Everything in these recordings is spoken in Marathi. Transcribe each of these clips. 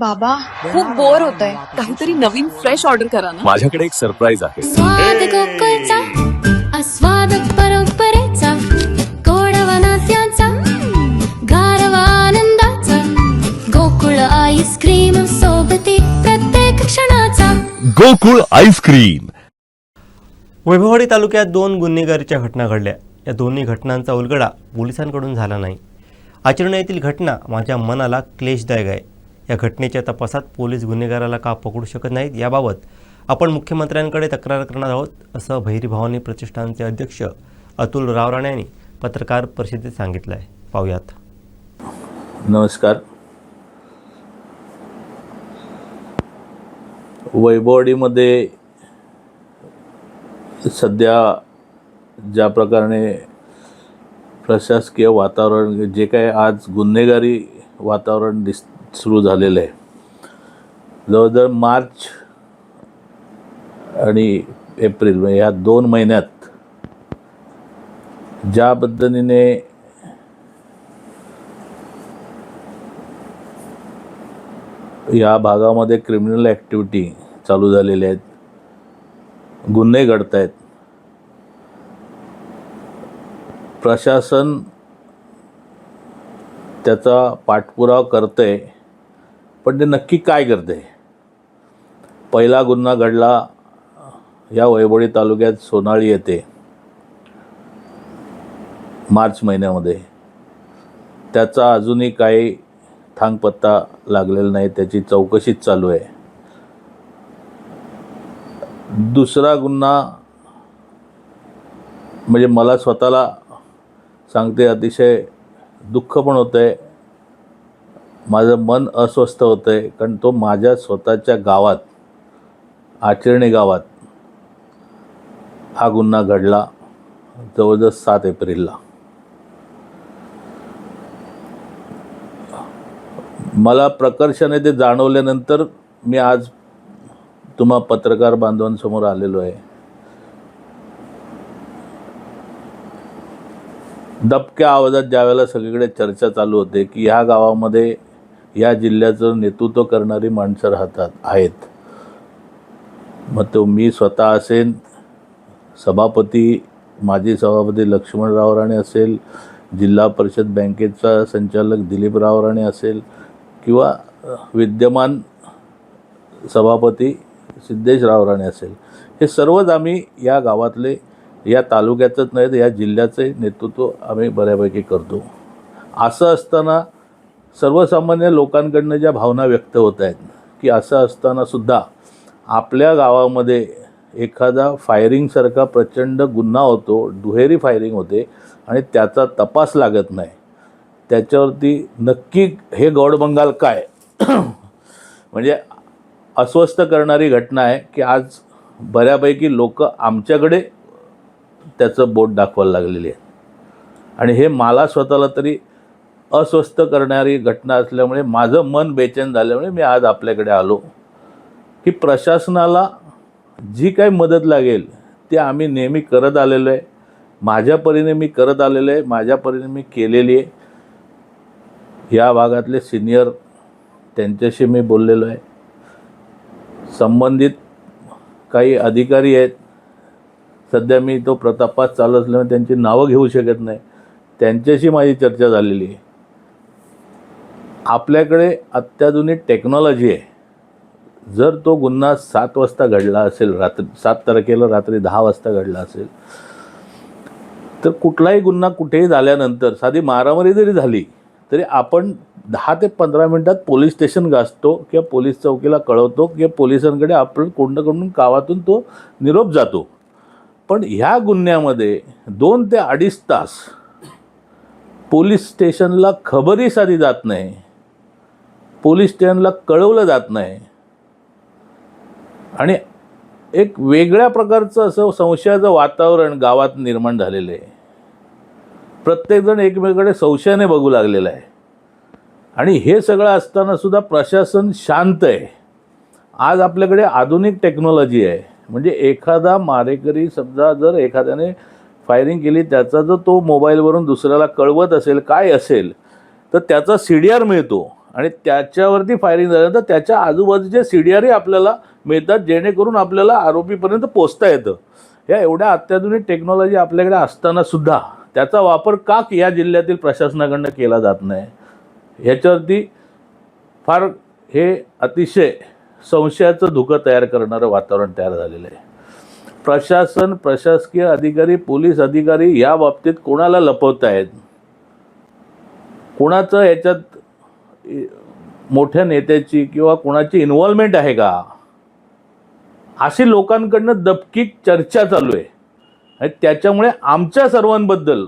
बाबा खूप बोर होतंय. काहीतरी नवीन फ्रेश ऑर्डर करा ना. माझ्याकडे एक सरप्राईज आहे. स्वाद गोकुळचा आस्वाद परंपरेचा गोडवा नात्याचा गारवा आनंदाचा गोकुळ आईस्क्रीम सोबती प्रत्येक क्षणाचा गोकुळ आईस्क्रीम. वैभववाडी तालुक्यात 2 गुन्हेगारीच्या घटना घडल्या. या दोन्ही घटनांचा उलगडा पोलिसांकडून झाला नाही. आचरण येथील घटना माझ्या मनाला क्लेशदायक आहे. या घटनेच्या तपासात पोलीस गुन्हेगाराला का पकडू शकत नाहीत याबाबत आपण मुख्यमंत्र्यांकडे तक्रार करणार आहोत, असं भैरी भवानी प्रतिष्ठानचे अध्यक्ष अतुल रावराणे यांनी पत्रकार परिषदेत सांगितलं आहे. पाहूयात. नमस्कार. वैभववाडीमध्ये सध्या ज्या प्रकारे प्रशासकीय वातावरण जे काय आज गुन्हेगारी वातावरण सुरू झालेलं आहे, जवळजवळ मार्च आणि एप्रिल ह्या 2 महिन्यात ज्या पद्धतीने या भागामध्ये क्रिमिनल ॲक्टिव्हिटी चालू झालेल्या आहेत, गुन्हे घडत आहेत, प्रशासन त्याचा पाठपुरावा करतंय, पण ते नक्की काय करते. पहिला गुन्हा घडला या वैभववाडी तालुक्यात सोनाळी येथे मार्च महिन्यामध्ये. त्याचा अजूनही काही थांगपत्ता लागलेला नाही, त्याची चौकशीच चालू आहे. दुसरा गुन्हा म्हणजे मला स्वतःला सांगते अतिशय दुःख पण होतं आहे, माझं मन अस्वस्थ होतं आहे, कारण तो माझ्या स्वतःच्या गावात आचरणी गावात हा गुन्हा घडला जवळजवळ 7 एप्रिलला. मला प्रकर्षाने ते जाणवल्यानंतर मी आज तुम्हा पत्रकार बांधवांसमोर आलेलो आहे. दबक्या आवाजात ज्यावेळेला सगळीकडे चर्चा चालू होते की ह्या गावामध्ये या जिल्ह्याचं नेतृत्व करणारी माणसं राहतात आहेत, मग तो मी स्वतः असेल, माजी सभापती लक्ष्मण रावराणे असेल, जिल्हा परिषद बँकेचा संचालक दिलीप रावराणे असेल किंवा विद्यमान सभापती सिद्धेश रावराणे असेल, हे सर्वच आम्ही या गावातले, या तालुक्याचंच नाही तर या जिल्ह्याचे नेतृत्व आम्ही बऱ्यापैकी करतो. असं असताना सर्वसामान्य लोकांकडनं ज्या भावना व्यक्त होत आहेत की असं असतानासुद्धा आपल्या गावामध्ये एखादा फायरिंगसारखा प्रचंड गुन्हा होतो, दुहेरी फायरिंग होते आणि त्याचा तपास लागत नाही, त्याच्यावरती नक्की हे गौडबंगाल काय म्हणजे अस्वस्थ करणारी घटना आहे की आज बऱ्यापैकी लोक आमच्याकडे त्याचं बोट दाखवायला लागलेली आहे. आणि हे मला स्वतःला तरी अस्वस्थ करणारी घटना असल्यामुळे माझं मन बेचैन झाल्यामुळे मी आज आपल्याकडे आलो की प्रशासनाला जी काही मदत लागेल ती आम्ही नेहमी करत आलेलो आहे. माझ्या परीने मी करत आलेलो आहे, माझ्या परीने मी केलेली आहे. या भागातले सिनियर त्यांच्याशी मी बोललेलो आहे. संबंधित काही अधिकारी आहेत, सध्या मी तो तपास चालू असल्यामुळे त्यांची नावं घेऊ शकत नाही, त्यांच्याशी माझी चर्चा झालेली आहे. आपल्याकडे अत्याधुनिक टेक्नॉलॉजी आहे. जर तो गुन्हा 7 वाजता घडला असेल, 7 तारखेला रात्री 10 वाजता घडला असेल, तर कुठलाही गुन्हा कुठेही झाल्यानंतर साधी मारामारी जरी झाली तरी आपण 10 ते 15 मिनटात पोलीस स्टेशन गाजतो किंवा पोलीस चौकीला कळवतो किंवा पोलिसांकडे आपण कोणाकडून गावातून तो निरोप जातो. पण ह्या गुन्ह्यामध्ये 2 ते 2.5 तास पोलीस स्टेशनला खबरही साधी जात नाही, पोलीस स्टेशनला कळवलं जात नाही आणि एक वेगळ्या प्रकारचं असं संशयाचं वातावरण गावात निर्माण झालेलं आहे. प्रत्येकजण एकमेकांकडे संशयाने बघू लागलेला आहे आणि हे सगळं असतानासुद्धा प्रशासन शांत आहे. आज आपल्याकडे आधुनिक टेक्नॉलॉजी आहे, म्हणजे एखादा मारेकरी समजा जर एखाद्याने फायरिंग केली, त्याचा जर तो मोबाईलवरून दुसऱ्याला कळवत असेल काय असेल तर त्याचा CDR मिळतो आणि त्याच्यावरती फायरिंग झाल्यानंतर त्याच्या आजूबाजूचे CDRही आपल्याला मिळतात, जेणेकरून आपल्याला आरोपीपर्यंत पोचता येतं. या एवढ्या अत्याधुनिक टेक्नॉलॉजी आपल्याकडे असताना सुद्धा त्याचा वापर का या जिल्ह्यातील प्रशासनाकडनं केला जात नाही, ह्याच्यावरती फार हे अतिशय संशयाचं धुकं तयार करणारं वातावरण तयार झालेलं आहे. प्रशासन, प्रशासकीय अधिकारी, पोलीस अधिकारी या बाबतीत कोणाला लपवत आहेत, कोणाचं याच्यात मोठ्या नेत्याची किंवा कोणाची इन्व्हॉल्वमेंट आहे का, अशी लोकांकडनं दबकी चर्चा चालू आहे. आणि त्याच्यामुळे आमच्या सर्वांबद्दल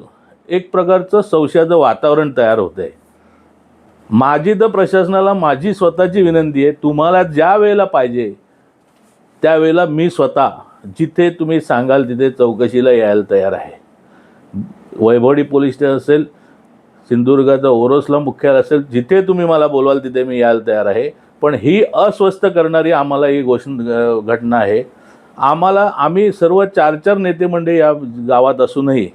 एक प्रकारचं संशयाचं वातावरण तयार होतं आहे. माझी तर प्रशासनाला माझी स्वतःची विनंती आहे, तुम्हाला ज्या वेळेला पाहिजे त्यावेळेला मी स्वतः जिथे तुम्ही सांगाल तिथे चौकशीला यायला तयार आहे. वैभववाडी पोलीस स्टेशन असेल, सिंधुदुर्गाचं ओरोसला मुख्यालय असेल, जिथे तुम्ही मला बोलवाल तिथे मी यायला तयार आहे. पण ही अस्वस्थ करणारी आम्हाला ही घटना आहे. आम्ही सर्व 4-4 नेते मंडळी या गावात असूनही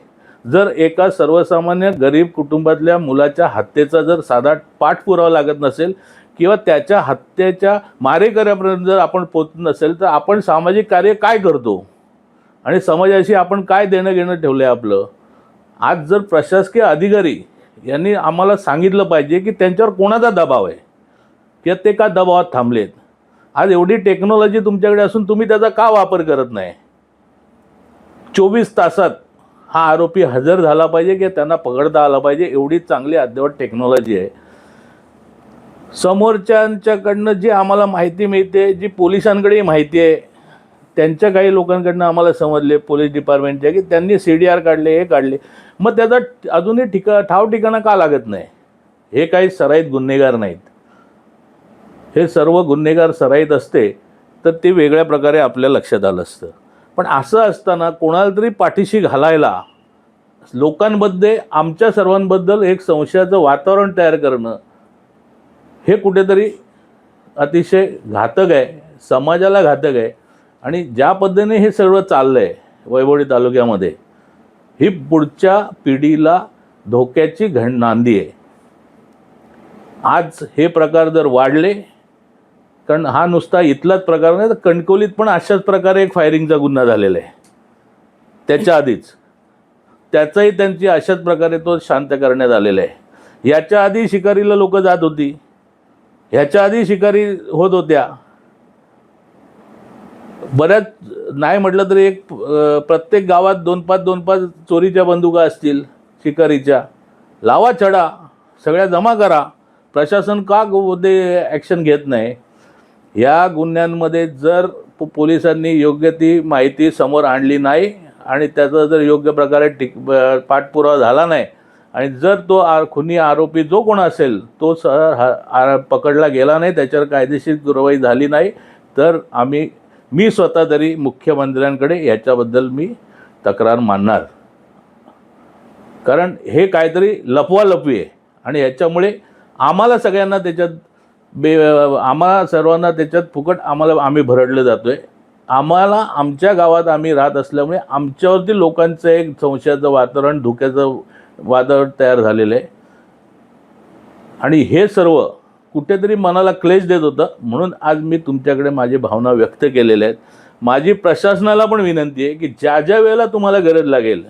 जर एका सर्वसामान्य गरीब कुटुंबातल्या मुलाच्या हत्येचा जर साधा पाठपुरावा लागत नसेल किंवा त्याच्या हत्येच्या मारेकऱ्यापर्यंत जर आपण पोहोचत नसेल तर आपण सामाजिक कार्य काय करतो आणि समाजाशी आपण काय देणं घेणं ठेवलं आहे आपलं. आज जर प्रशासकीय अधिकारी यांनी आम्हाला सांगितलं पाहिजे की त्यांच्यावर कोणाचा दबाव आहे किंवा ते का दबावात थांबलेत. आज एवढी टेक्नॉलॉजी तुमच्याकडे असून तुम्ही त्याचा का वापर करत नाही. 24 तासात हा आरोपी हजर झाला पाहिजे किंवा त्यांना पकडता आला पाहिजे, एवढी चांगली अद्ययावत टेक्नॉलॉजी आहे. समोरच्यांच्याकडनं जी आम्हाला माहिती मिळते, जी पोलिसांकडे माहिती आहे, त्यांच्या काही लोकांकडनं आम्हाला समजले पोलीस डिपार्टमेंटच्या की त्यांनी CDR काढले, हे काढले. मग त्याचा अजूनही ठाव ठिकाणा का लागत नाही. हे काही सराईत गुन्हेगार नाहीत. हे सर्व गुन्हेगार सराईत असते तर ते वेगळ्या प्रकारे आपल्या लक्षात आलं असतं. पण असं असताना कोणाला तरी पाठीशी घालायला लोकांमध्ये आमच्या सर्वांबद्दल एक संशयाचं वातावरण तयार करणं हे कुठेतरी अतिशय घातक आहे, समाजाला घातक आहे. आणि ज्या पद्धतीने हे सर्व चाललं आहे वैभववाडी तालुक्यामध्ये, ही पुढच्या पिढीला धोक्याची नांदी आहे. आज हे प्रकार जर वाढले, कारण हा नुसता इथलाच प्रकार नाही तर कणकवलीत पण अशाच प्रकारे एक फायरिंगचा गुन्हा झालेला आहे. त्याच्या आधीच त्याचाही त्यांची अशाच प्रकारे तो शांत करण्यात आलेला आहे. याच्या आधी शिकारीला लोक जात होती, ह्याच्या आधी शिकारी होत होत्या. बऱ्याच नाही म्हटलं तरी एक प्रत्येक गावात 2-5 चोरीच्या बंदुका असतील शिकारीच्या. लावा छडा, सगळ्या जमा करा. प्रशासन का ते ॲक्शन घेत नाही. या गुन्ह्यांमध्ये जर पोलिसांनी योग्य ती माहिती समोर आणली नाही आणि त्याचा जर योग्य प्रकारे पाठपुरावा झाला नाही आणि जर तो खुनी आरोपी जो कोण असेल तो पकडला गेला नाही, त्याच्यावर कायदेशीर कारवाई झाली नाही तर मी स्वतः तरी मुख्यमंत्र्यांकडे याच्याबद्दल मी तक्रार मानणार. कारण हे काहीतरी लपवालपवी आहे आणि याच्यामुळे आम्हाला सगळ्यांना त्याच्यात आम्हाला सर्वांना त्याच्यात फुकट आम्ही भरडले जातो आहे. आम्हाला आमच्या गावात आम्ही राहत असल्यामुळे आमच्यावरती लोकांचं एक संशयाचं वातावरण, धोक्याचं वातावरण तयार झालेलं आहे. आणि हे सर्व कुठेतरी मनाला क्लेश देत होतं. म्हणून आज मी तुमच्याकडे माझी भावना व्यक्त केलेल्या आहेत. माझी प्रशासनाला पण विनंती आहे की ज्या ज्या वेळेला तुम्हाला गरज लागेल,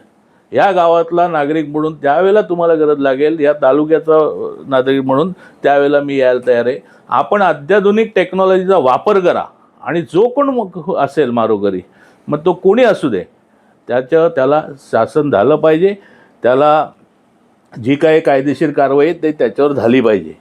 या गावातला नागरिक म्हणून त्यावेळेला तुम्हाला गरज लागेल, या तालुक्याचा नागरिक म्हणून त्यावेळेला मी यायला तयार आहे. आपण अत्याधुनिक टेक्नॉलॉजीचा वापर करा आणि जो कोण असेल मारोकरी, मग तो कोणी असू दे, त्याला शासन झालं पाहिजे. त्याला जी काही कायदेशीर कारवाई आहे ते त्याच्यावर झाली पाहिजे.